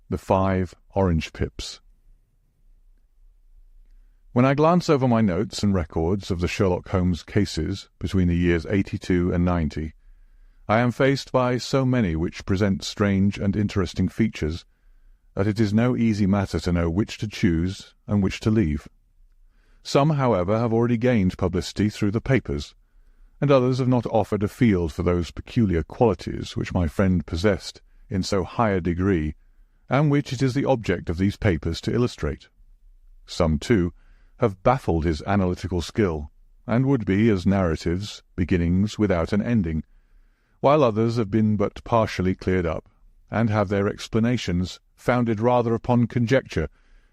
The 5 Orange Pips. When I glance over my notes and records of the Sherlock Holmes cases between the years 82 and 90, I am faced by so many which present strange and interesting features that it is no easy matter to know which to choose and which to leave. Some, however, have already gained publicity through the papers, and others have not offered a field for those peculiar qualities which my friend possessed in so high a degree, and which it is the object of these papers to illustrate. Some, too, have baffled his analytical skill, and would be as narratives, beginnings without an ending, while others have been but partially cleared up, and have their explanations founded rather upon conjecture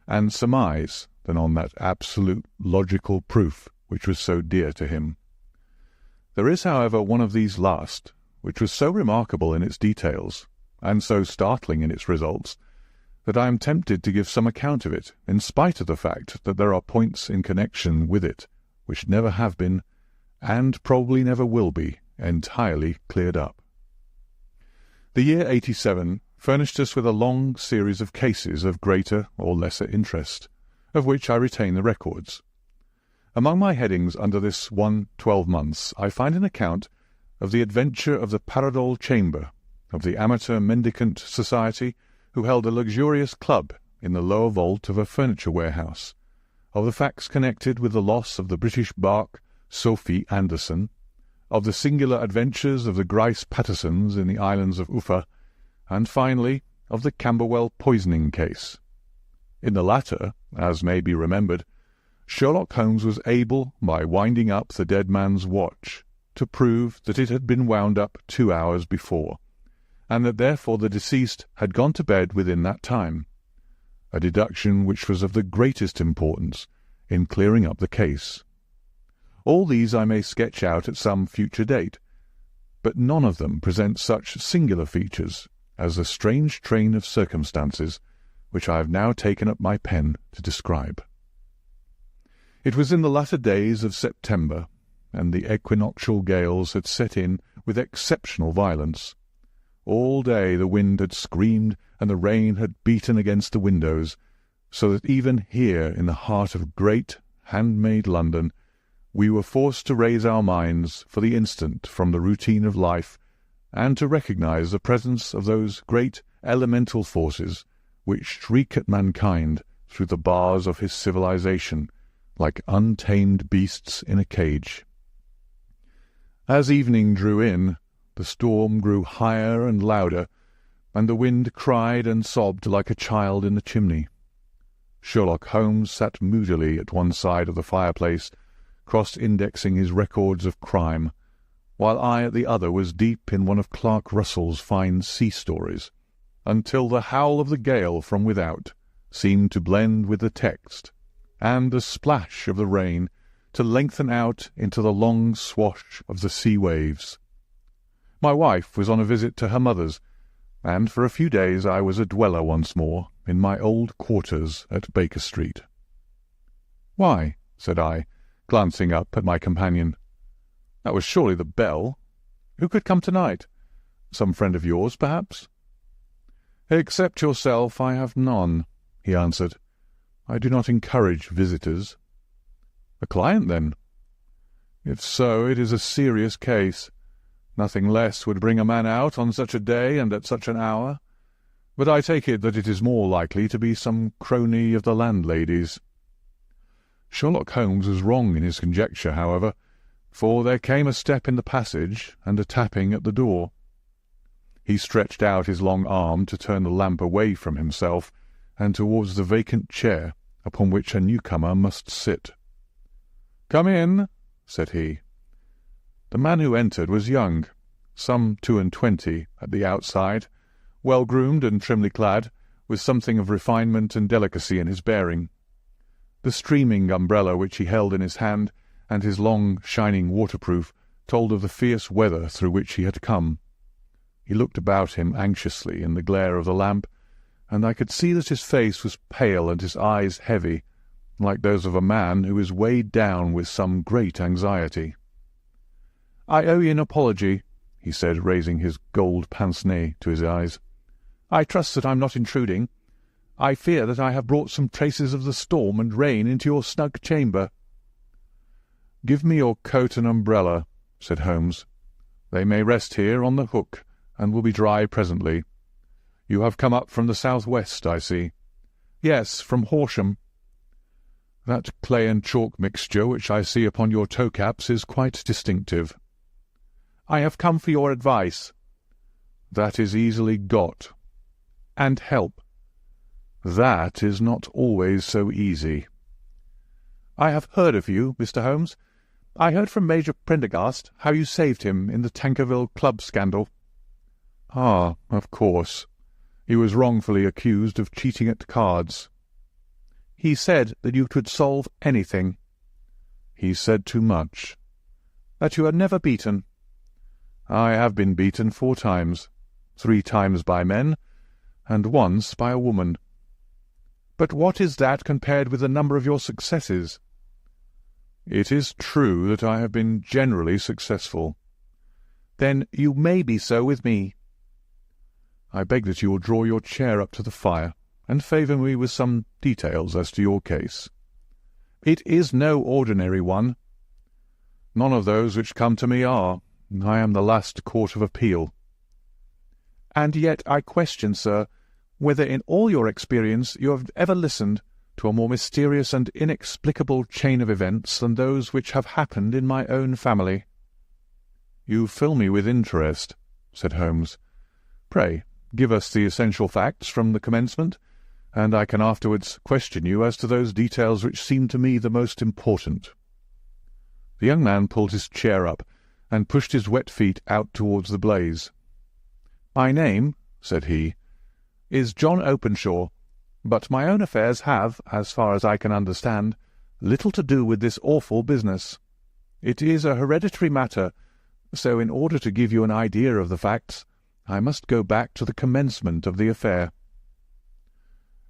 and surmise than on that absolute logical proof which was so dear to him. There is, however, one of these last, which was so remarkable in its details, and so startling in its results, that I am tempted to give some account of it, in spite of the fact that there are points in connection with it which never have been, and probably never will be, entirely cleared up. The year 87 furnished us with a long series of cases of greater or lesser interest, of which I retain the records. Among my headings under this 12 months I find an account of the adventure of the Paradol Chamber, of the Amateur Mendicant Society, who held a luxurious club in the lower vault of a furniture warehouse, of the facts connected with the loss of the British bark Sophie Anderson, of the singular adventures of the Grice Pattersons in the islands of Uffa, and finally of the Camberwell poisoning case. In the latter, as may be remembered, Sherlock Holmes was able, by winding up the dead man's watch, to prove that it had been wound up 2 hours before, and that therefore the deceased had gone to bed within that time, a deduction which was of the greatest importance in clearing up the case. All these I may sketch out at some future date, but none of them present such singular features as the strange train of circumstances which I have now taken up my pen to describe. It was in the latter days of September, and the equinoctial gales had set in with exceptional violence. All day the wind had screamed and the rain had beaten against the windows, so that even here in the heart of great, handmade London, we were forced to raise our minds for the instant from the routine of life, and to recognize the presence of those great elemental forces which shriek at mankind through the bars of his civilization, like untamed beasts in a cage. As evening drew in, the storm grew higher and louder, and the wind cried and sobbed like a child in the chimney. Sherlock Holmes sat moodily at one side of the fireplace, cross-indexing his records of crime, while I at the other was deep in one of Clark Russell's fine sea stories, until the howl of the gale from without seemed to blend with the text, and the splash of the rain to lengthen out into the long swash of the sea waves. My wife was on a visit to her mother's, and for a few days I was a dweller once more in my old quarters at Baker Street. "Why?" said I, glancing up at my companion. "That was surely the bell. Who could come tonight? Some friend of yours, perhaps?" "Except yourself, I have none," he answered. "I do not encourage visitors." "A client, then?" "If so, it is a serious case. Nothing less would bring a man out on such a day and at such an hour. But I take it that it is more likely to be some crony of the landlady's." Sherlock Holmes was wrong in his conjecture, however, for there came a step in the passage and a tapping at the door. He stretched out his long arm to turn the lamp away from himself and towards the vacant chair upon which a newcomer must sit. "Come in," said he. The man who entered was young, some 22 at the outside, well-groomed and trimly clad, with something of refinement and delicacy in his bearing. The streaming umbrella which he held in his hand, and his long, shining waterproof, told of the fierce weather through which he had come. He looked about him anxiously in the glare of the lamp, and I could see that his face was pale and his eyes heavy, like those of a man who is weighed down with some great anxiety. "I owe you an apology," he said, raising his gold pince-nez to his eyes. "I trust that I'm not intruding. I fear that I have brought some traces of the storm and rain into your snug chamber." "Give me your coat and umbrella," said Holmes. "They may rest here on the hook, and will be dry presently. You have come up from the south-west, I see." "Yes, from Horsham." "That clay and chalk mixture which I see upon your toe-caps is quite distinctive." "I have come for your advice." "That is easily got." "And help." "That is not always so easy." "I have heard of you, Mr. Holmes. I heard from Major Prendergast how you saved him in the Tankerville Club scandal." "Ah, of course. He was wrongfully accused of cheating at cards." "He said that you could solve anything." "He said too much." "That you are never beaten." "I have been beaten 4 times, 3 times by men, and once by a woman." "But what is that compared with the number of your successes?" "It is true that I have been generally successful." "Then you may be so with me." "I beg that you will draw your chair up to the fire, and favour me with some details as to your case." "It is no ordinary one." "None of those which come to me are. I am the last court of appeal." "And yet I question, sir, whether in all your experience you have ever listened to a more mysterious and inexplicable chain of events than those which have happened in my own family." "You fill me with interest," said Holmes. "Pray, give us the essential facts from the commencement, and I can afterwards question you as to those details which seem to me the most important." The young man pulled his chair up, and pushed his wet feet out towards the blaze. "My name," said he, "is John Openshaw, but my own affairs have, as far as I can understand, little to do with this awful business. It is a hereditary matter, so in order to give you an idea of the facts, I must go back to the commencement of the affair.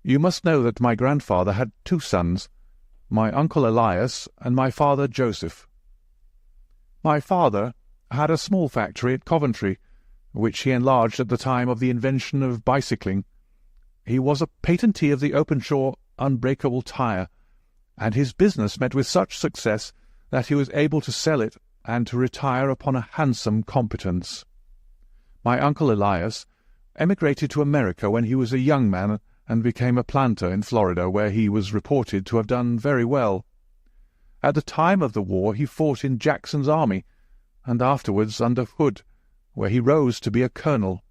You must know that my grandfather had 2 sons, my uncle Elias and my father Joseph. My father had a small factory at Coventry, which he enlarged at the time of the invention of bicycling. He was a patentee of the Openshaw unbreakable tire, and his business met with such success that he was able to sell it and to retire upon a handsome competence. My uncle Elias emigrated to America when he was a young man and became a planter in Florida, where he was reported to have done very well. At the time of the war he fought in Jackson's army, and afterwards under Hood, where he rose to be a colonel.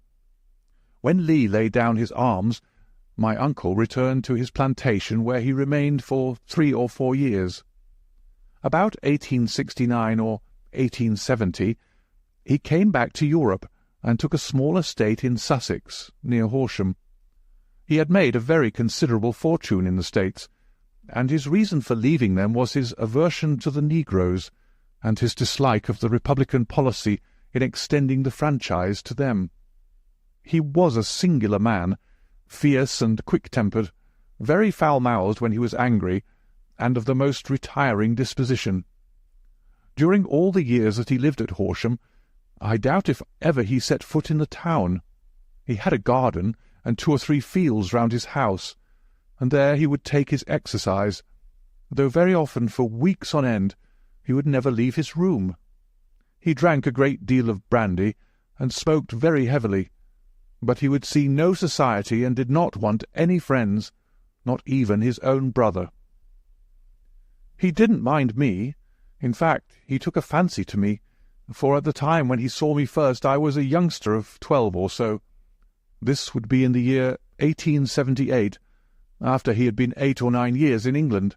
When Lee laid down his arms, my uncle returned to his plantation, where he remained for 3 or 4 years. About 1869 or 1870 he came back to Europe and took a small estate in Sussex, near Horsham. He had made a very considerable fortune in the States, and his reason for leaving them was his aversion to the negroes, and his dislike of the Republican policy in extending the franchise to them. He was a singular man, fierce and quick-tempered, very foul-mouthed when he was angry, and of the most retiring disposition. During all the years that he lived at Horsham, I doubt if ever he set foot in the town. He had a garden and 2 or 3 fields round his house, and there he would take his exercise, though very often for weeks on end he would never leave his room. He drank a great deal of brandy, and smoked very heavily, but he would see no society, and did not want any friends, not even his own brother. He didn't mind me. In fact, he took a fancy to me, for at the time when he saw me first I was a youngster of 12 or so. This would be in the year 1878, after he had been 8 or 9 years in England.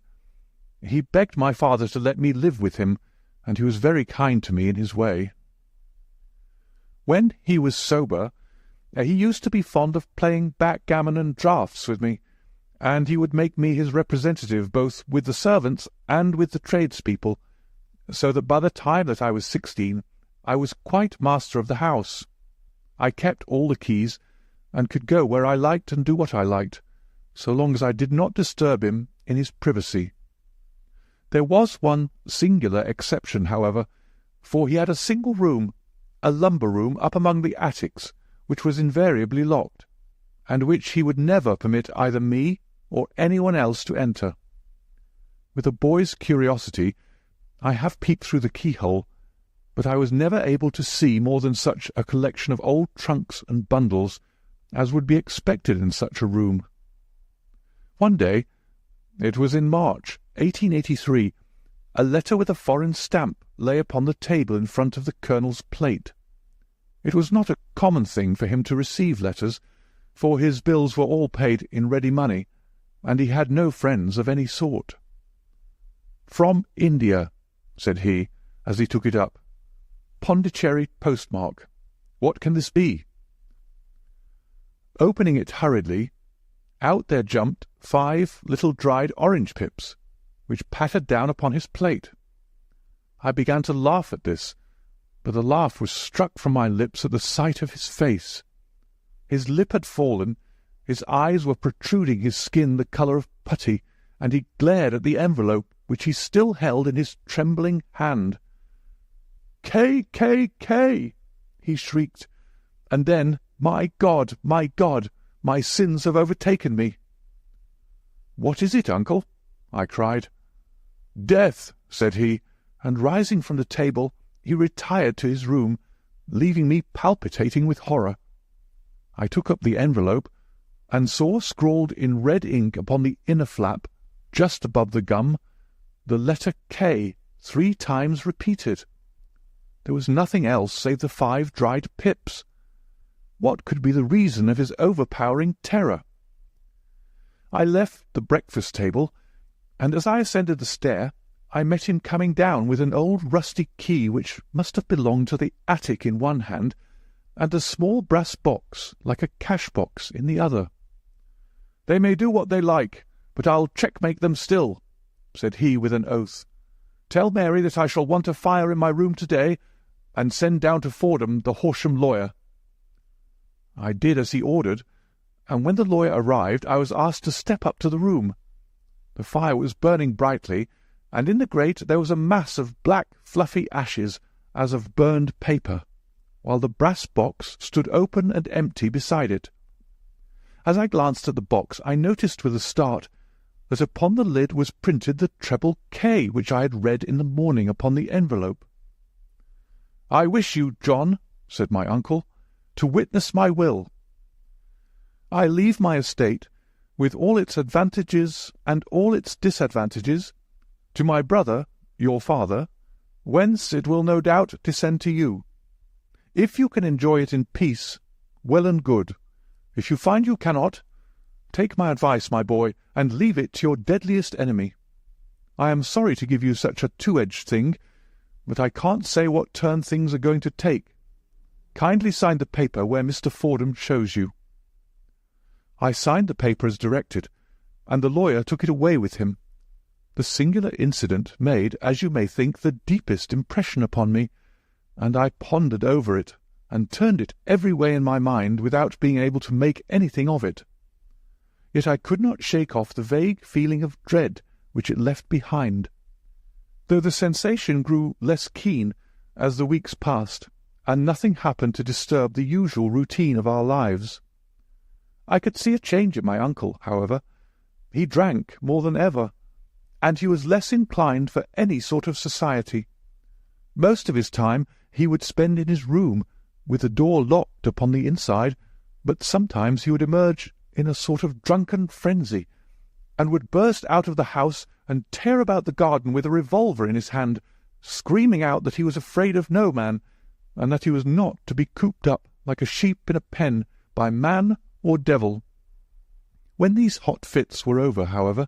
He begged my father to let me live with him, and he was very kind to me in his way. When he was sober, he used to be fond of playing backgammon and draughts with me, and he would make me his representative both with the servants and with the tradespeople, so that by the time that I was 16 I was quite master of the house. I kept all the keys, and could go where I liked and do what I liked, so long as I did not disturb him in his privacy. There was one singular exception, however, for he had a single room, a lumber room up among the attics, which was invariably locked, and which he would never permit either me or anyone else to enter. With a boy's curiosity, I have peeped through the keyhole, but I was never able to see more than such a collection of old trunks and bundles as would be expected in such a room. One day, it was in March 1883, a letter with a foreign stamp lay upon the table in front of the Colonel's plate. It was not a common thing for him to receive letters, for his bills were all paid in ready money, and he had no friends of any sort. "From India," said he, as he took it up. "Pondicherry postmark. What can this be?" Opening it hurriedly, out there jumped 5 little dried orange pips, which pattered down upon his plate. I began to laugh at this, but the laugh was struck from my lips at the sight of his face. His lip had fallen, his eyes were protruding, his skin the colour of putty, and he glared at the envelope which he still held in his trembling hand. "K, K, K!" he shrieked, and then, my God, my sins have overtaken me." "What is it, uncle?" I cried. "Death," said he, and rising from the table, he retired to his room, leaving me palpitating with horror. I took up the envelope, and saw scrawled in red ink upon the inner flap, just above the gum, the letter K 3 times repeated. There was nothing else save the 5 dried pips. What could be the reason of his overpowering terror? I left the breakfast table, and as I ascended the stair, I met him coming down with an old rusty key which must have belonged to the attic in one hand, and a small brass box, like a cash-box, in the other. "They may do what they like, but I'll checkmate them still," said he with an oath. "Tell Mary that I shall want a fire in my room to-day, and send down to Fordham the Horsham lawyer." I did as he ordered, and when the lawyer arrived I was asked to step up to the room. The fire was burning brightly, and in the grate there was a mass of black fluffy ashes, as of burned paper, while the brass box stood open and empty beside it. As I glanced at the box, I noticed with a start that upon the lid was printed the treble K which I had read in the morning upon the envelope. "I wish you, John," said my uncle, "to witness my will. I leave my estate, with all its advantages and all its disadvantages, to my brother, your father, whence it will no doubt descend to you. If you can enjoy it in peace, well and good. If you find you cannot, take my advice, my boy, and leave it to your deadliest enemy. I am sorry to give you such a two-edged thing, but I can't say what turn things are going to take. Kindly sign the paper where Mr. Fordham shows you." I signed the paper as directed, and the lawyer took it away with him. The singular incident made, as you may think, the deepest impression upon me, and I pondered over it, and turned it every way in my mind without being able to make anything of it. Yet I could not shake off the vague feeling of dread which it left behind, though the sensation grew less keen as the weeks passed, and nothing happened to disturb the usual routine of our lives. I could see a change in my uncle, however. He drank more than ever, and he was less inclined for any sort of society. Most of his time he would spend in his room, with the door locked upon the inside, but sometimes he would emerge in a sort of drunken frenzy, and would burst out of the house and tear about the garden with a revolver in his hand, screaming out that he was afraid of no man, and that he was not to be cooped up like a sheep in a pen by man or devil. When these hot fits were over, however,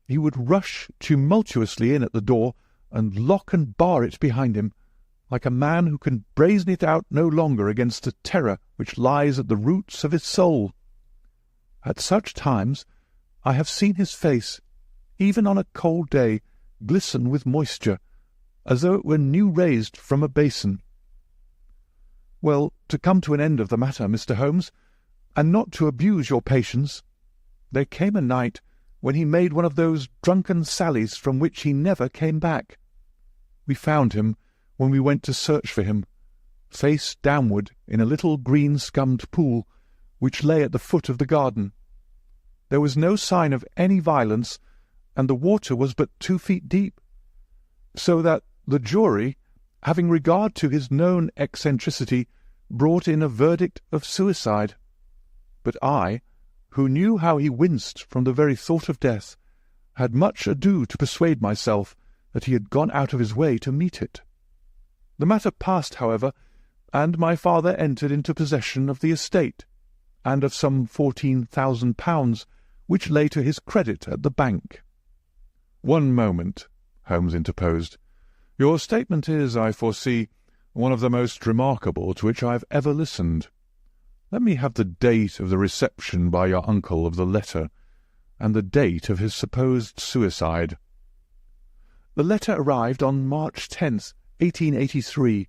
he would rush tumultuously in at the door and lock and bar it behind him, like a man who can brazen it out no longer against the terror which lies at the roots of his soul. At such times I have seen his face, even on a cold day, glisten with moisture, as though it were new raised from a basin. Well, to come to an end of the matter, Mr. Holmes, and not to abuse your patience, there came a night when he made one of those drunken sallies from which he never came back. We found him, when we went to search for him, face downward in a little green-scummed pool, which lay at the foot of the garden. There was no sign of any violence, and the water was but 2 feet deep, so that the jury, having regard to his known eccentricity, brought in a verdict of suicide. But I, who knew how he winced from the very thought of death, had much ado to persuade myself that he had gone out of his way to meet it. The matter passed, however, and my father entered into possession of the estate, and of some £14,000, which lay to his credit at the bank. "One moment," Holmes interposed. "Your statement is, I foresee, one of the most remarkable to which I have ever listened. Let me have the date of the reception by your uncle of the letter, and the date of his supposed suicide." "The letter arrived on March 10th, 1883.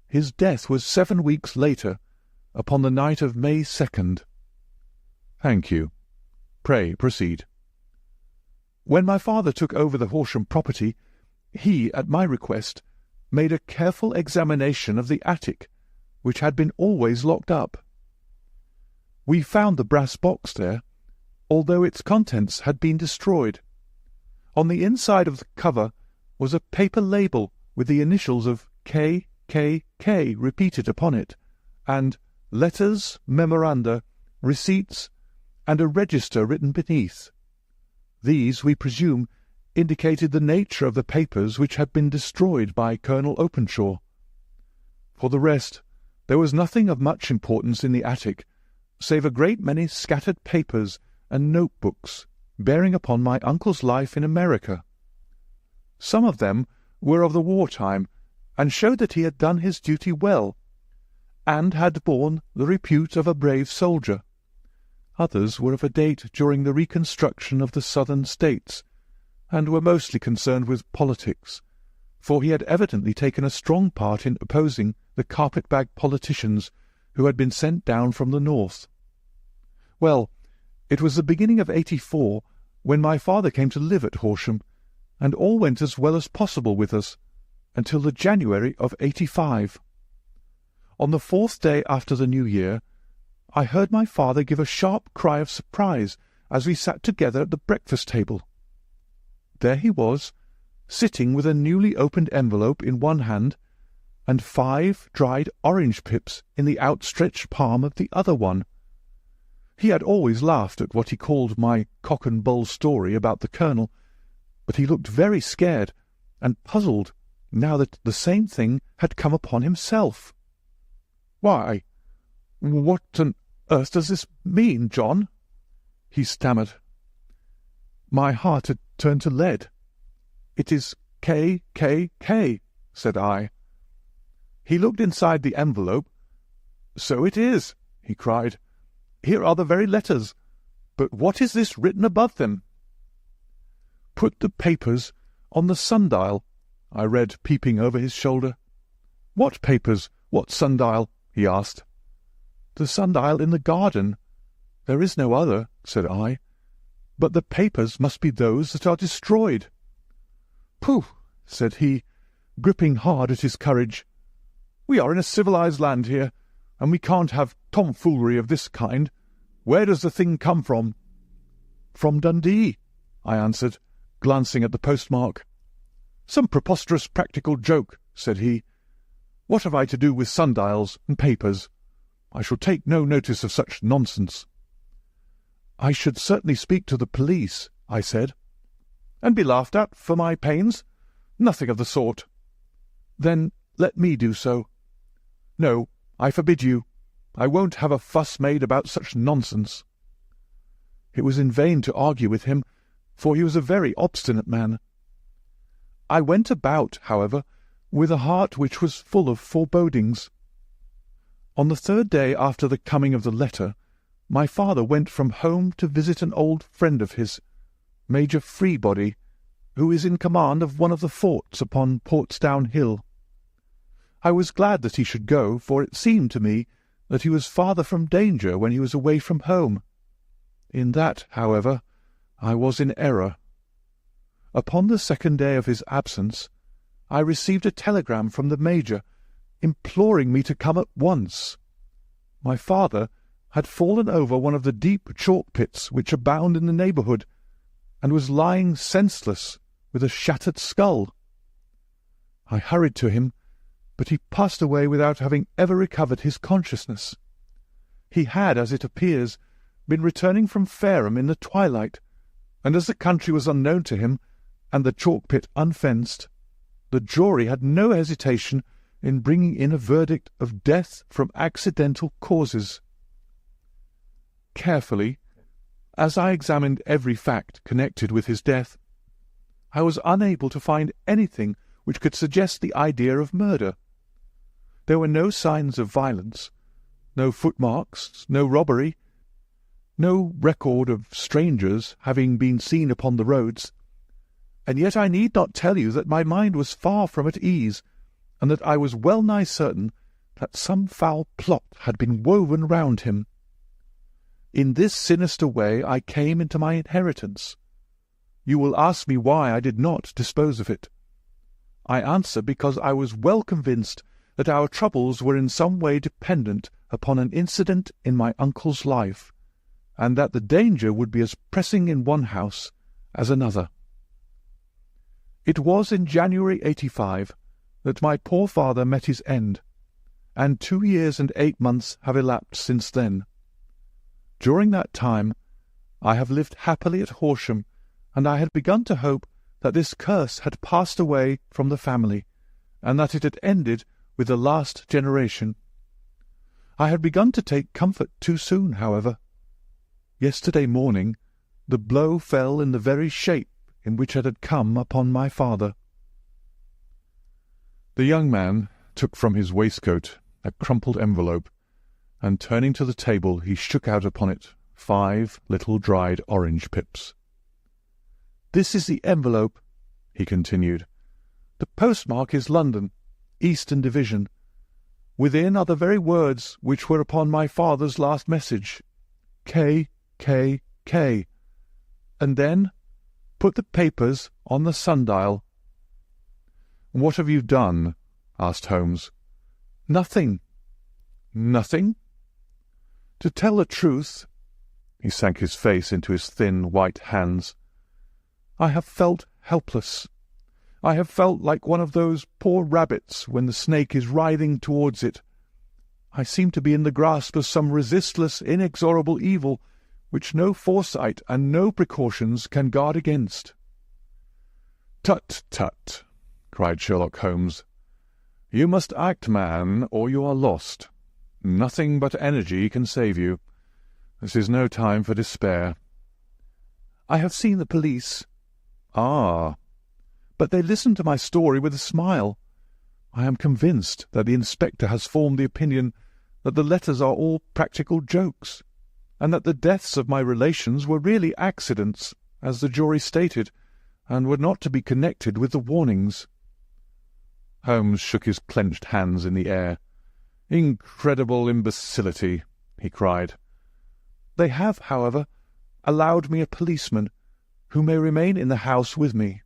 His death was 7 weeks later, upon the night of May 2nd. "Thank you. Pray proceed." "When my father took over the Horsham property, he, at my request, made a careful examination of the attic, which had been always locked up. We found the brass box there, although its contents had been destroyed. On the inside of the cover was a paper label with the initials of K.K.K. repeated upon it, and letters, memoranda, receipts, and a register written beneath. These, we presume, indicated the nature of the papers which had been destroyed by Colonel Openshaw. For the rest, there was nothing of much importance in the attic, save a great many scattered papers and notebooks bearing upon my uncle's life in America. Some of them were of the war-time, and showed that he had done his duty well, and had borne the repute of a brave soldier. Others were of a date during the reconstruction of the Southern States, and were mostly concerned with politics, for he had evidently taken a strong part in opposing the carpet-bag politicians who had been sent down from the north. Well, it was the beginning of '84 when my father came to live at Horsham, and all went as well as possible with us, until the January of '85. On the 4th day after the New Year, I heard my father give a sharp cry of surprise as we sat together at the breakfast-table. There he was, sitting with a newly opened envelope in one hand, and 5 dried orange pips in the outstretched palm of the other one. He had always laughed at what he called my cock-and-bull story about the colonel, but he looked very scared and puzzled now that the same thing had come upon himself. "Why, what on earth does this mean, John?" he stammered. My heart had turned to lead. "It is K.K.K., said I. He looked inside the envelope. "So it is," he cried. "Here are the very letters. But what is this written above them?" "Put the papers on the sundial," I read, peeping over his shoulder. "What papers? What sundial?" he asked. "The sundial in the garden. There is no other," said I. "But the papers must be those that are destroyed." "Pooh!" said he, gripping hard at his courage. "We are in a civilized land here, and we can't have tomfoolery of this kind. Where does the thing come from?" "From Dundee," I answered, glancing at the postmark. "Some preposterous practical joke," said he. "What have I to do with sundials and papers? I shall take no notice of such nonsense." "I should certainly speak to the police," I said. "And be laughed at for my pains? Nothing of the sort." "Then let me do so." "No, I forbid you. I won't have a fuss made about such nonsense." It was in vain to argue with him, for he was a very obstinate man. I went about, however, with a heart which was full of forebodings. On the 3rd day after the coming of the letter, my father went from home to visit an old friend of his, Major Freebody, who is in command of one of the forts upon Portsdown Hill. I was glad that he should go, for it seemed to me that he was farther from danger when he was away from home. In that, however, I was in error. Upon the 2nd day of his absence, I received a telegram from the Major, imploring me to come at once. My father, had fallen over one of the deep chalk pits which abound in the neighbourhood, and was lying senseless with a shattered skull. I hurried to him, but he passed away without having ever recovered his consciousness. He had, as it appears, been returning from Fareham in the twilight, and as the country was unknown to him, and the chalk pit unfenced, the jury had no hesitation in bringing in a verdict of death from accidental causes. Carefully, as I examined every fact connected with his death, I was unable to find anything which could suggest the idea of murder. There were no signs of violence, no footmarks, no robbery, no record of strangers having been seen upon the roads, and yet I need not tell you that my mind was far from at ease, and that I was well nigh certain that some foul plot had been woven round him. In this sinister way I came into my inheritance. You will ask me why I did not dispose of it. I answer because I was well convinced that our troubles were in some way dependent upon an incident in my uncle's life, and that the danger would be as pressing in one house as another. It was in January 85 that my poor father met his end, and 2 years and 8 months have elapsed since then. During that time I have lived happily at Horsham, and I had begun to hope that this curse had passed away from the family, and that it had ended with the last generation. I had begun to take comfort too soon, however. Yesterday morning the blow fell in the very shape in which it had come upon my father. The young man took from his waistcoat a crumpled envelope, and turning to the table he shook out upon it 5 little dried orange pips. "This is the envelope," he continued. "The postmark is London, Eastern Division. Within are the very words which were upon my father's last message, K, K, K. And then put the papers on the sundial." "What have you done?" asked Holmes. "Nothing." "Nothing?" "To tell the truth," he sank his face into his thin white hands, "I have felt helpless. I have felt like one of those poor rabbits when the snake is writhing towards it. I seem to be in the grasp of some resistless, inexorable evil which no foresight and no precautions can guard against." "Tut, tut," cried Sherlock Holmes. "You must act, man, or you are lost. Nothing but energy can save you. This is no time for despair." "I have seen the police." "Ah." "But they listened to my story with a smile. I am convinced that the inspector has formed the opinion that the letters are all practical jokes, and that the deaths of my relations were really accidents, as the jury stated, and were not to be connected with the warnings." Holmes shook his clenched hands in the air. "Incredible imbecility!" he cried. "They have, however, allowed me a policeman, who may remain in the house with me."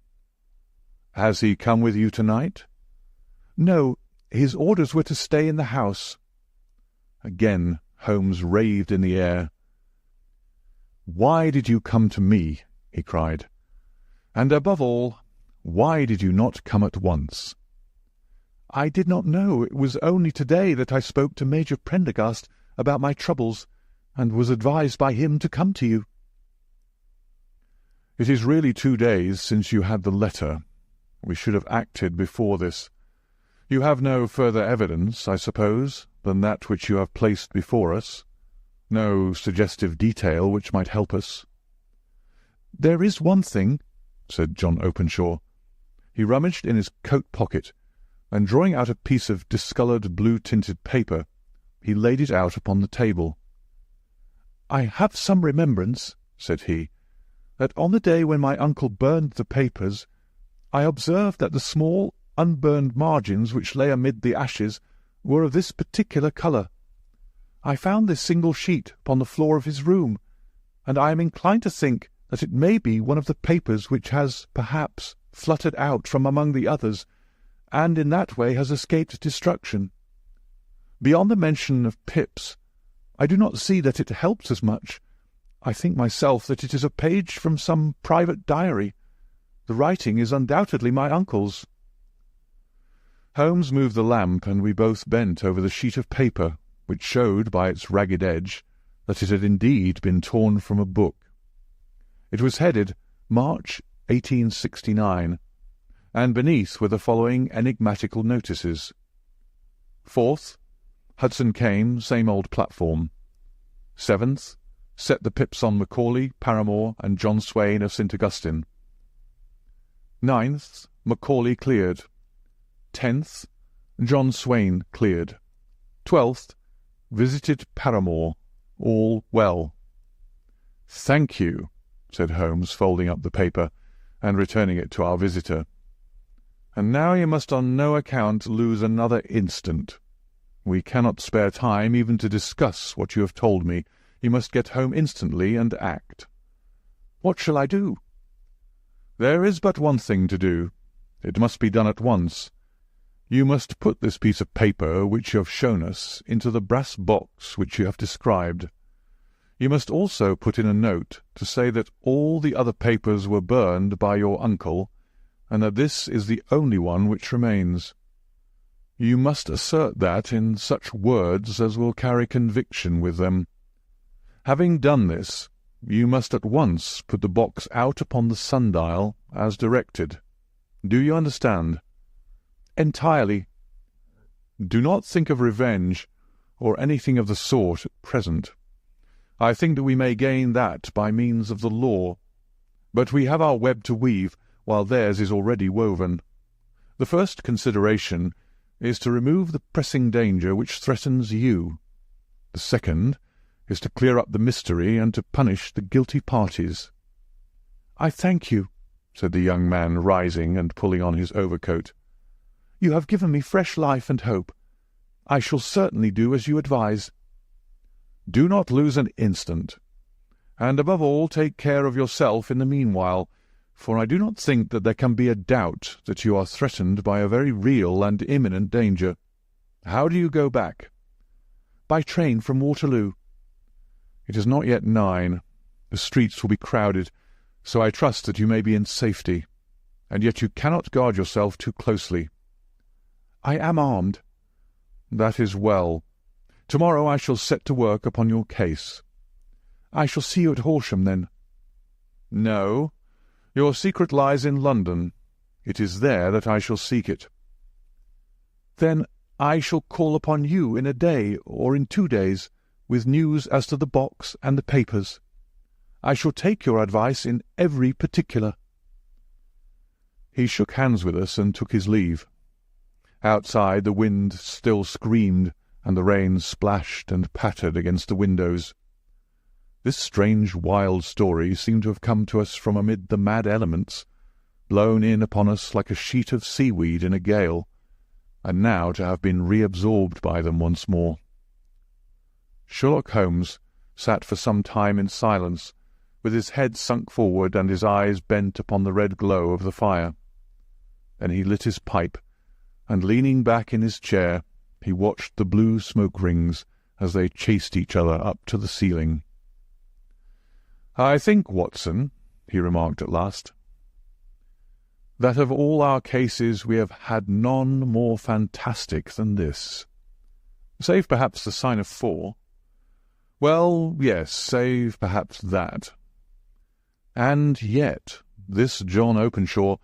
"Has he come with you tonight?" "No, his orders were to stay in the house." Again Holmes raved in the air. "Why did you come to me?" he cried. "And above all, why did you not come at once?" "I did not know. It was only today that I spoke to Major Prendergast about my troubles, and was advised by him to come to you." "It is really 2 days since you had the letter. We should have acted before this. You have no further evidence, I suppose, than that which you have placed before us? No suggestive detail which might help us?" "There is one thing," said John Openshaw. He rummaged in his coat pocket, and drawing out a piece of discoloured blue-tinted paper, he laid it out upon the table. "I have some remembrance," said he, "that on the day when my uncle burned the papers, I observed that the small, unburned margins which lay amid the ashes were of this particular colour. I found this single sheet upon the floor of his room, and I am inclined to think that it may be one of the papers which has, perhaps, fluttered out from among the others, and in that way has escaped destruction. Beyond the mention of pips, I do not see that it helps us much. I think myself that it is a page from some private diary. The writing is undoubtedly my uncle's." Holmes moved the lamp, and we both bent over the sheet of paper, which showed by its ragged edge that it had indeed been torn from a book. It was headed March 1869, and beneath were the following enigmatical notices: 4th, Hudson came, same old platform. 7th, set the pips on Macaulay, Paramore, and John Swain of St. Augustine. 9th, Macaulay cleared. 10th, John Swain cleared. 12th, visited Paramore. All well. "Thank you," said Holmes, folding up the paper and returning it to our visitor. "And now you must on no account lose another instant. We cannot spare time even to discuss what you have told me. You must get home instantly and act." "What shall I do?" "There is but one thing to do. It must be done at once. You must put this piece of paper which you have shown us into the brass box which you have described. You must also put in a note to say that all the other papers were burned by your uncle, and that this is the only one which remains. You must assert that in such words as will carry conviction with them. Having done this, you must at once put the box out upon the sundial as directed. Do you understand?" "Entirely." "Do not think of revenge, or anything of the sort at present. I think that we may gain that by means of the law. But we have our web to weave, while theirs is already woven. The first consideration is to remove the pressing danger which threatens you. The second is to clear up the mystery and to punish the guilty parties." "I thank you," said the young man, rising and pulling on his overcoat. "You have given me fresh life and hope. I shall certainly do as you advise." "Do not lose an instant. And above all take care of yourself in the meanwhile, for I do not think that there can be a doubt that you are threatened by a very real and imminent danger. How do you go back?" "By train from Waterloo." "It is not yet 9. The streets will be crowded, so I trust that you may be in safety. And yet you cannot guard yourself too closely." "I am armed." "That is well. Tomorrow I shall set to work upon your case." "I shall see you at Horsham, then?" "No. Your secret lies in London. It is there that I shall seek it." "Then I shall call upon you in a day or in 2 days, with news as to the box and the papers. I shall take your advice in every particular." He shook hands with us and took his leave. Outside the wind still screamed, and the rain splashed and pattered against the windows. This strange wild story seemed to have come to us from amid the mad elements, blown in upon us like a sheet of seaweed in a gale, and now to have been reabsorbed by them once more. Sherlock Holmes sat for some time in silence, with his head sunk forward and his eyes bent upon the red glow of the fire. Then he lit his pipe, and leaning back in his chair, he watched the blue smoke rings as they chased each other up to the ceiling. "I think, Watson," he remarked at last, "that of all our cases we have had none more fantastic than this. Save perhaps the sign of 4. Well, yes, save perhaps that. And yet this John Openshaw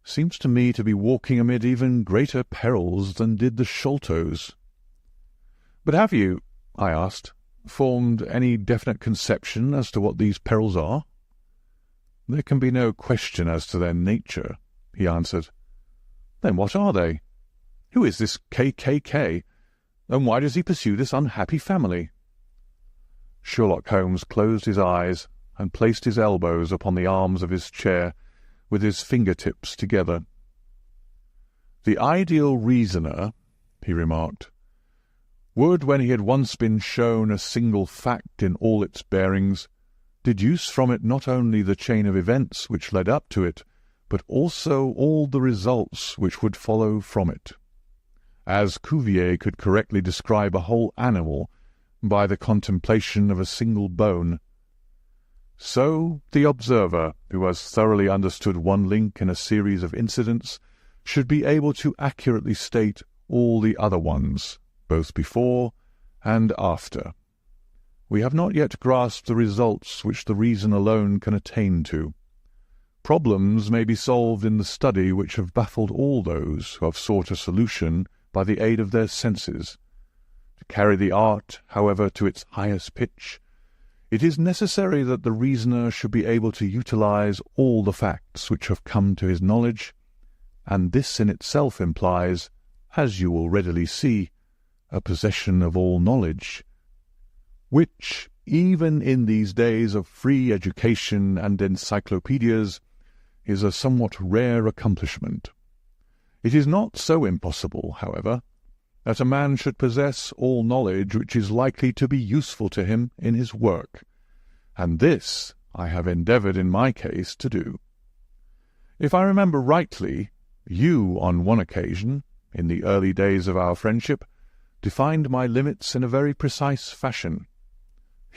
seems to me to be walking amid even greater perils than did the Sholtos." "But have you," I asked, "formed any definite conception as to what these perils are?" "There can be no question as to their nature," he answered. "Then what are they? Who is this KKK, and why does he pursue this unhappy family?" Sherlock Holmes closed his eyes and placed his elbows upon the arms of his chair, with his finger-tips together. "The ideal reasoner," he remarked, "would, when he had once been shown a single fact in all its bearings, deduce from it not only the chain of events which led up to it, but also all the results which would follow from it. As Cuvier could correctly describe a whole animal by the contemplation of a single bone. So the observer, who has thoroughly understood one link in a series of incidents, should be able to accurately state all the other ones, both before and after. We have not yet grasped the results which the reason alone can attain to. Problems may be solved in the study which have baffled all those who have sought a solution by the aid of their senses. To carry the art, however, to its highest pitch, it is necessary that the reasoner should be able to utilize all the facts which have come to his knowledge, and this in itself implies, as you will readily see, a possession of all knowledge, which, even in these days of free education and encyclopedias, is a somewhat rare accomplishment. It is not so impossible, however, that a man should possess all knowledge which is likely to be useful to him in his work, and this I have endeavoured in my case to do. If I remember rightly, you, on one occasion, in the early days of our friendship, defined my limits in a very precise fashion.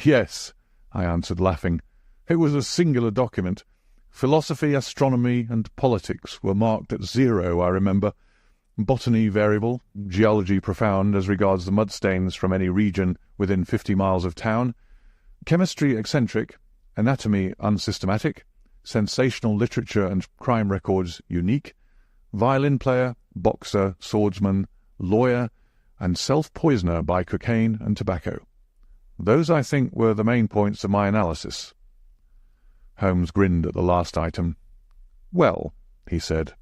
Yes, I answered, laughing. It was a singular document. Philosophy, astronomy, and politics were marked at 0, I remember. Botany variable, geology profound as regards the mudstains from any region within 50 miles of town, chemistry eccentric, anatomy unsystematic, sensational literature and crime records unique, violin player, boxer, swordsman, lawyer, and self-poisoner by cocaine and tobacco. Those, I think, were the main points of my analysis. Holmes grinned at the last item. "Well," he said,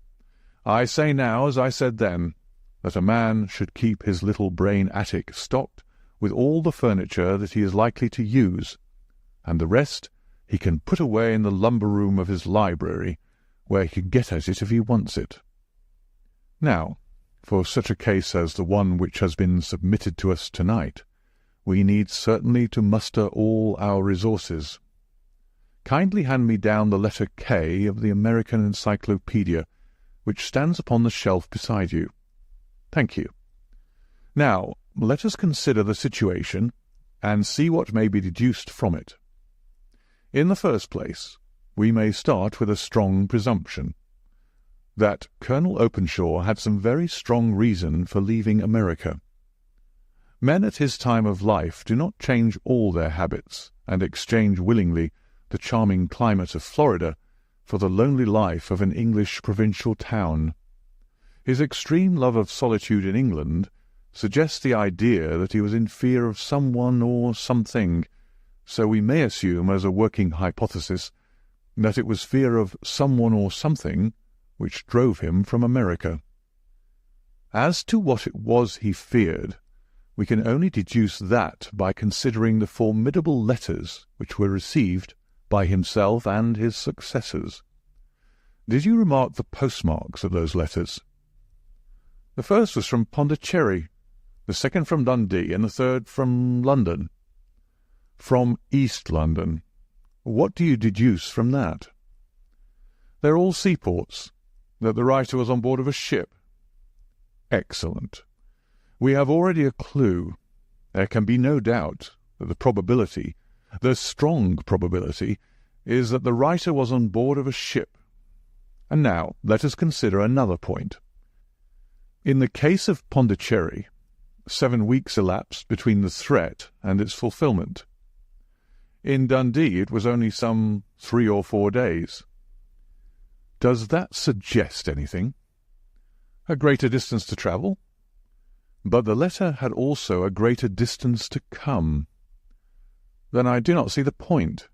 "I say now, as I said then, that a man should keep his little brain attic stocked with all the furniture that he is likely to use, and the rest he can put away in the lumber-room of his library, where he can get at it if he wants it. Now, for such a case as the one which has been submitted to us tonight, we need certainly to muster all our resources. Kindly hand me down the letter K of the American Encyclopedia, which stands upon the shelf beside you. Thank you. Now, let us consider the situation, and see what may be deduced from it. In the first place, we may start with a strong presumption that Colonel Openshaw had some very strong reason for leaving America. Men at his time of life do not change all their habits, and exchange willingly the charming climate of Florida for the lonely life of an English provincial town. His extreme love of solitude in England suggests the idea that he was in fear of someone or something, so we may assume as a working hypothesis that it was fear of someone or something which drove him from America. As to what it was he feared, we can only deduce that by considering the formidable letters which were received by himself and his successors. Did you remark the postmarks of those letters? The first was from Pondicherry, the second from Dundee, and the third from London. From East London. What do you deduce from that? They're all seaports, that the writer was on board of a ship. Excellent. We have already a clue. There can be no doubt that the strong probability, is that the writer was on board of a ship. And now let us consider another point. In the case of Pondicherry, 7 weeks elapsed between the threat and its fulfilment. In Dundee it was only some 3 or 4 days. Does that suggest anything? A greater distance to travel? But the letter had also a greater distance to come. Then I do not see the point.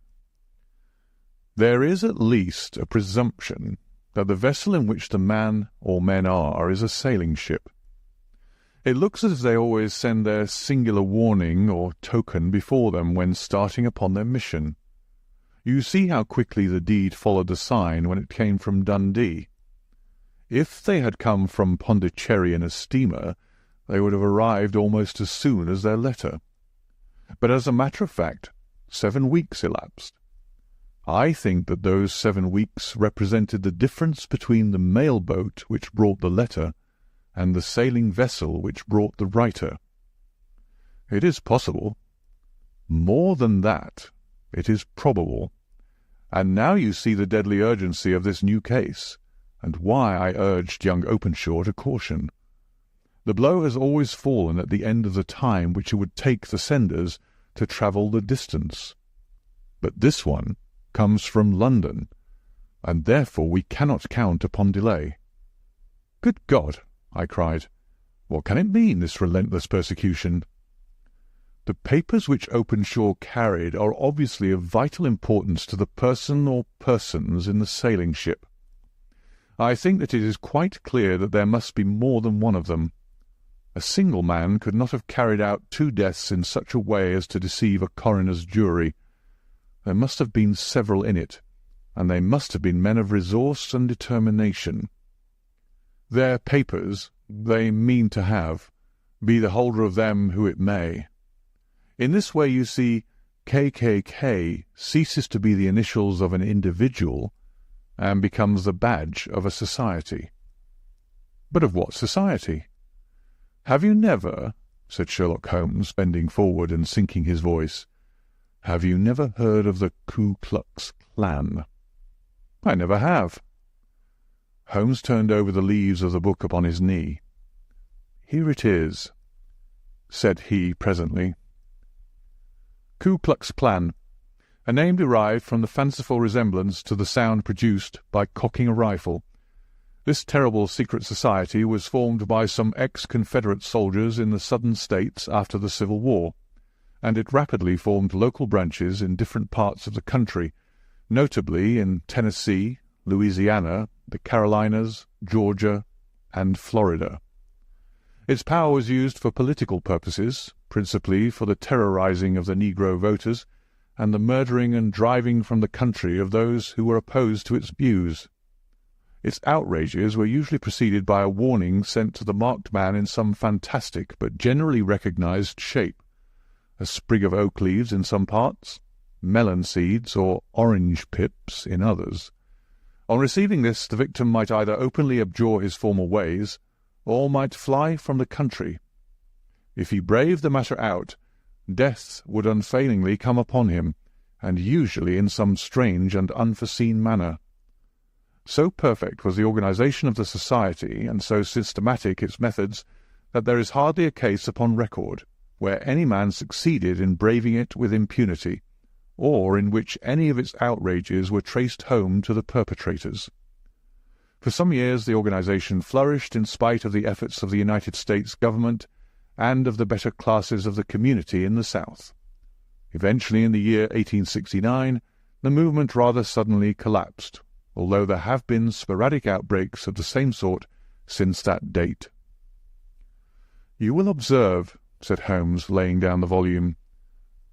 There is at least a presumption that the vessel in which the man or men are is a sailing ship. It looks as if they always send their singular warning or token before them when starting upon their mission. You see how quickly the deed followed the sign when it came from Dundee. If they had come from Pondicherry in a steamer, they would have arrived almost as soon as their letter. But as a matter of fact, 7 weeks elapsed. I think that those 7 weeks represented the difference between the mail boat which brought the letter and the sailing vessel which brought the writer. It is possible, More than that, it is probable. And now you see the deadly urgency of this new case, and why I urged young Openshaw to caution. The blow has always fallen at the end of the time which it would take the senders to travel the distance. But this one comes from London, and therefore we cannot count upon delay." "Good God!" I cried. "What can it mean, this relentless persecution?" "The papers which Openshaw carried are obviously of vital importance to the person or persons in the sailing ship. I think that it is quite clear that there must be more than one of them. A single man could not have carried out 2 deaths in such a way as to deceive a coroner's jury. There must have been several in it, and they must have been men of resource and determination. Their papers they mean to have, be the holder of them who it may. In this way, you see, KKK ceases to be the initials of an individual and becomes the badge of a society." "But of what society?" "Have you never," said Sherlock Holmes, bending forward and sinking his voice, "have you never heard of the Ku Klux Klan?" "I never have." Holmes turned over the leaves of the book upon his knee. "Here it is," said he presently. "Ku Klux Klan, a name derived from the fanciful resemblance to the sound produced by cocking a rifle. This terrible secret society was formed by some ex-Confederate soldiers in the Southern States after the Civil War, and it rapidly formed local branches in different parts of the country, notably in Tennessee, Louisiana, the Carolinas, Georgia, and Florida. Its power was used for political purposes, principally for the terrorizing of the Negro voters and the murdering and driving from the country of those who were opposed to its views. Its outrages were usually preceded by a warning sent to the marked man in some fantastic but generally recognized shape: a sprig of oak leaves in some parts, melon seeds or orange pips in others. On receiving this, the victim might either openly abjure his former ways, or might fly from the country. If he braved the matter out, death would unfailingly come upon him, and usually in some strange and unforeseen manner. So perfect was the organization of the society, and so systematic its methods, that there is hardly a case upon record where any man succeeded in braving it with impunity, or in which any of its outrages were traced home to the perpetrators. For some years the organization flourished in spite of the efforts of the United States government and of the better classes of the community in the South. Eventually, in the year 1869, the movement rather suddenly collapsed, although there have been sporadic outbreaks of the same sort since that date. "You will observe," said Holmes, laying down the volume,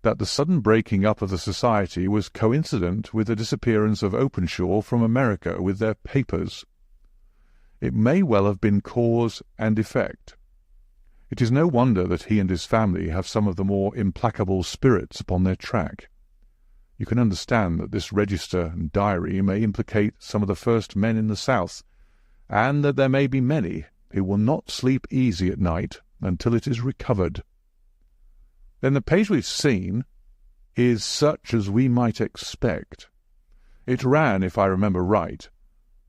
"that the sudden breaking up of the society was coincident with the disappearance of Openshaw from America with their papers. It may well have been cause and effect. It is no wonder that he and his family have some of the more implacable spirits upon their track. You can understand that this register and diary may implicate some of the first men in the South, and that there may be many who will not sleep easy at night until it is recovered. Then the page we've seen is such as we might expect. It ran, if I remember right,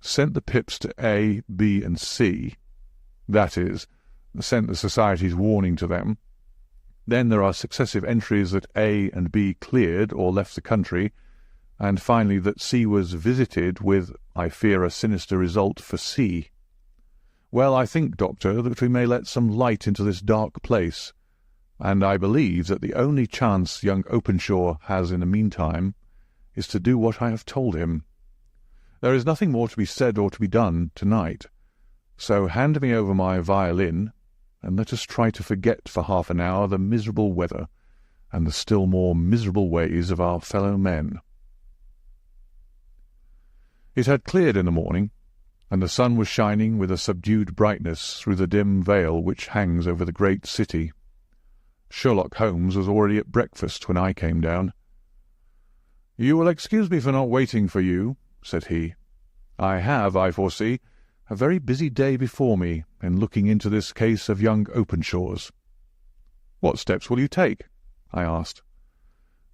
sent the pips to A, B, and C, that is, sent the society's warning to them. Then there are successive entries that A and B cleared or left the country, and finally that C was visited with, I fear, a sinister result for C. Well, I think, Doctor, that we may let some light into this dark place, and I believe that the only chance young Openshaw has in the meantime is to do what I have told him. There is nothing more to be said or to be done tonight, so hand me over my violin, and let us try to forget for half an hour the miserable weather and the still more miserable ways of our fellow men." It had cleared in the morning, and the sun was shining with a subdued brightness through the dim veil which hangs over the great city. Sherlock Holmes was already at breakfast when I came down. "You will excuse me for not waiting for you," said he. "I have, I foresee, a very busy day before me in looking into this case of young Openshaw's." "What steps will you take?" I asked.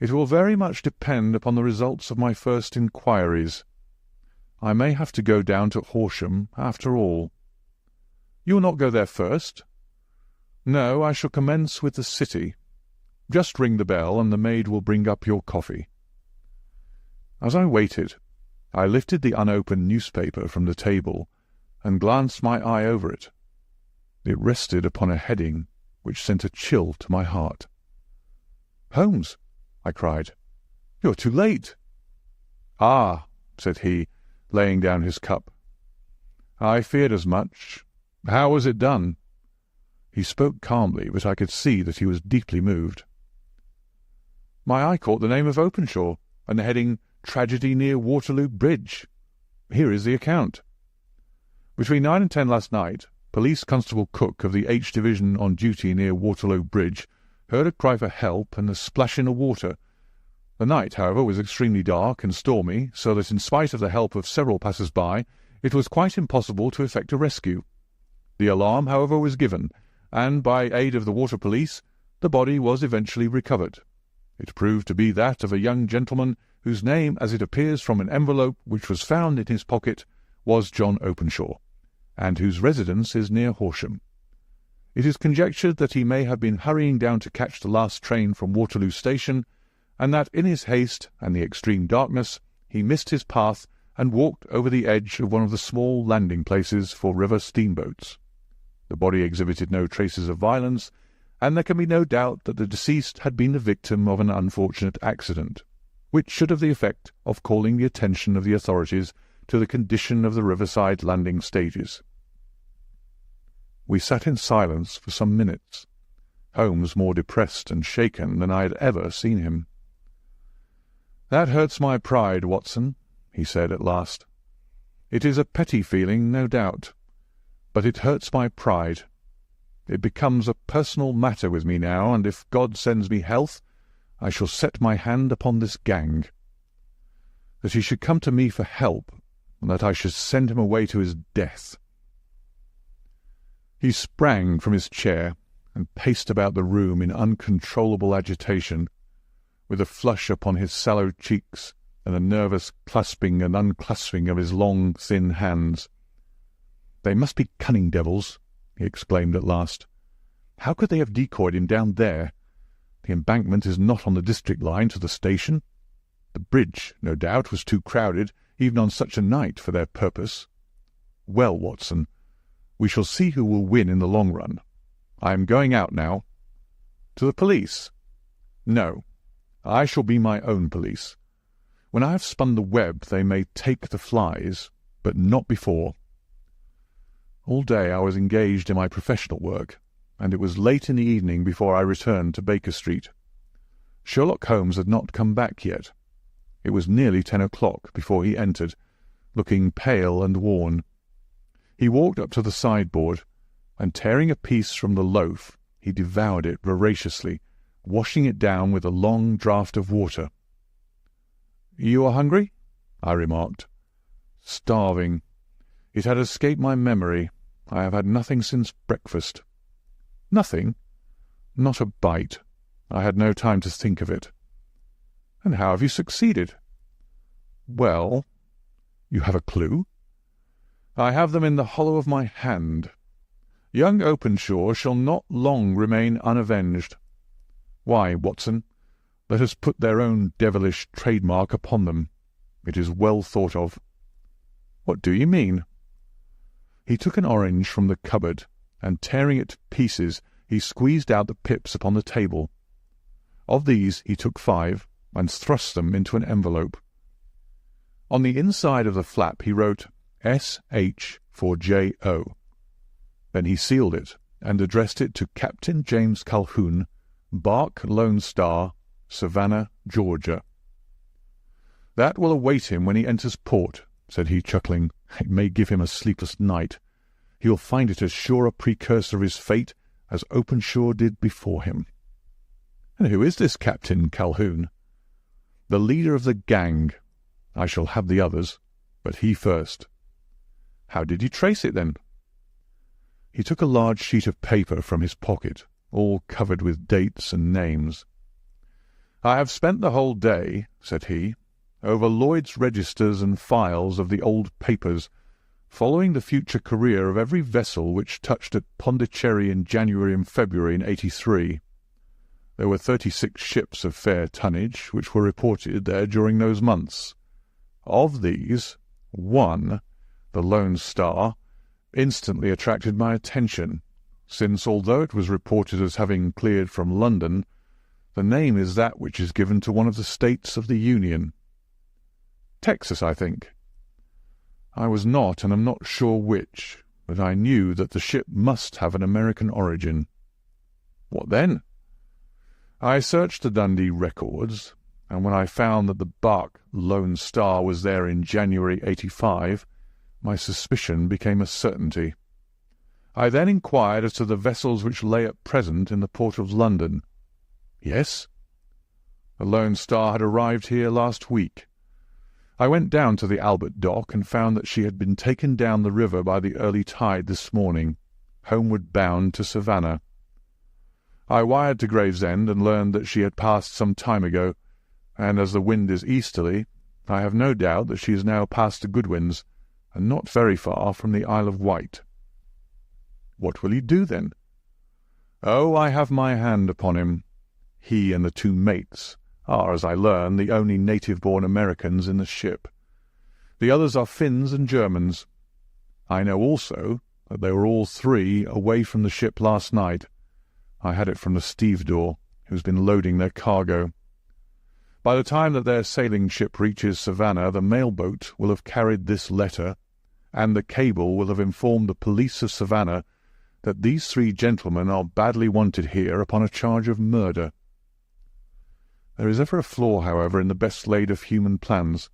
It will very much depend upon the results of my first inquiries. I may have to go down to Horsham after all." "You will not go there first?" "No, I shall commence with the city. Just ring the bell, and the maid will bring up your coffee." As I waited, I lifted the unopened newspaper from the table and glanced my eye over it. It rested upon a heading which sent a chill to my heart. "Holmes!" I cried. "You are too late." "Ah," said he, laying down his cup. "I feared as much. How was it done?" He spoke calmly, but I could see that he was deeply moved. "My eye caught the name of Openshaw, and the heading, 'Tragedy near Waterloo Bridge.' Here is the account. Between 9 and 10 last night, Police Constable Cook of the H Division on duty near Waterloo Bridge heard a cry for help and a splash in the water. The night, however, was extremely dark and stormy, so that in spite of the help of several passers-by, it was quite impossible to effect a rescue. The alarm, however, was given, and by aid of the water police, the body was eventually recovered. It proved to be that of a young gentleman whose name, as it appears from an envelope which was found in his pocket, was John Openshaw, and whose residence is near Horsham. It is conjectured that he may have been hurrying down to catch the last train from Waterloo Station, and that in his haste and the extreme darkness he missed his path and walked over the edge of one of the small landing-places for river steamboats. The body exhibited no traces of violence, and there can be no doubt that the deceased had been the victim of an unfortunate accident, which should have the effect of calling the attention of the authorities to the condition of the riverside landing stages. We sat in silence for some minutes, Holmes more depressed and shaken than I had ever seen him. "That hurts my pride, Watson," he said at last. "It is a petty feeling, no doubt, but it hurts my pride. It becomes a personal matter with me now, and if God sends me health, I shall set my hand upon this gang. That he should come to me for help, and that I should send him away to his death." He sprang from his chair and paced about the room in uncontrollable agitation, with a flush upon his sallow cheeks and a nervous clasping and unclasping of his long, thin hands. "They must be cunning devils," he exclaimed at last. "How could they have decoyed him down there? The embankment is not on the district line to the station. The bridge, no doubt, was too crowded, even on such a night, for their purpose. Well, Watson, we shall see who will win in the long run. I am going out now." "To the police?" "No. I shall be my own police. When I have spun the web they may take the flies, but not before." All day I was engaged in my professional work, and it was late in the evening before I returned to Baker Street. Sherlock Holmes had not come back yet. It was nearly 10 o'clock before he entered, looking pale and worn. He walked up to the sideboard, and tearing a piece from the loaf, he devoured it voraciously, washing it down with a long draught of water. "You are hungry?" I remarked. "Starving. It had escaped my memory. I have had nothing since breakfast." "Nothing?" "Not a bite. I had no time to think of it." "And how have you succeeded?" "Well—" "You have a clue?" "I have them in the hollow of my hand. Young Openshaw shall not long remain unavenged. Why, Watson, let us put their own devilish trademark upon them. It is well thought of." "What do you mean?" He took an orange from the cupboard, and tearing it to pieces, he squeezed out the pips upon the table. Of these he took 5, and thrust them into an envelope. On the inside of the flap he wrote S.H. for J.O. Then he sealed it, and addressed it to Captain James Calhoun, Bark Lone Star, Savannah, Georgia. "That will await him when he enters port," said he, chuckling. "It may give him a sleepless night. He will find it as sure a precursor of his fate as Openshaw did before him." "And who is this Captain Calhoun?" "The leader of the gang. I shall have the others, but he first." "How did you trace it, then?" He took a large sheet of paper from his pocket, all covered with dates and names. "I have spent the whole day," said he, "over Lloyd's registers and files of the old papers, following the future career of every vessel which touched at Pondicherry in January and February in '83. There were 36 ships of fair tonnage which were reported there during those months. Of these, one, the Lone Star, instantly attracted my attention, since, although it was reported as having cleared from London, the name is that which is given to one of the states of the Union. Texas, I think. I was not, and am not sure which, but I knew that the ship must have an American origin. What then? I searched the Dundee records, and when I found that the barque Lone Star was there in January '85, my suspicion became a certainty. I then inquired as to the vessels which lay at present in the port of London. Yes? The Lone Star had arrived here last week. I went down to the Albert Dock and found that she had been taken down the river by the early tide this morning, homeward bound to Savannah. I wired to Gravesend and learned that she had passed some time ago, and as the wind is easterly, I have no doubt that she is now past the Goodwins, and not very far from the Isle of Wight. What will he do, then? Oh, I have my hand upon him. He and the 2 mates are, as I learn, the only native-born Americans in the ship. The others are Finns and Germans. I know also that they were all 3 away from the ship last night. I had it from the stevedore, who's been loading their cargo. By the time that their sailing ship reaches Savannah, the mail-boat will have carried this letter, and the cable will have informed the police of Savannah that these 3 gentlemen are badly wanted here upon a charge of murder. There is ever a flaw, however, in the best laid of human plans,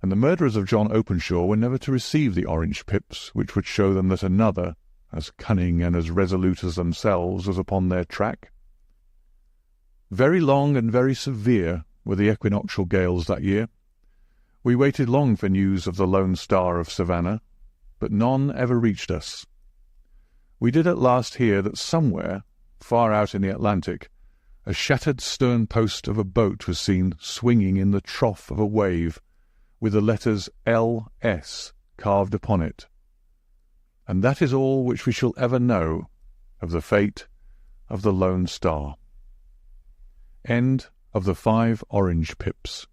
and the murderers of John Openshaw were never to receive the orange pips which would show them that another, as cunning and as resolute as themselves, was upon their track. Very long and very severe were the equinoctial gales that year. We waited long for news of the Lone Star of Savannah, but none ever reached us. We did at last hear that somewhere, far out in the Atlantic, a shattered stern post of a boat was seen swinging in the trough of a wave, with the letters L.S. carved upon it. And that is all which we shall ever know of the fate of the Lone Star. End of the 5 Orange Pips.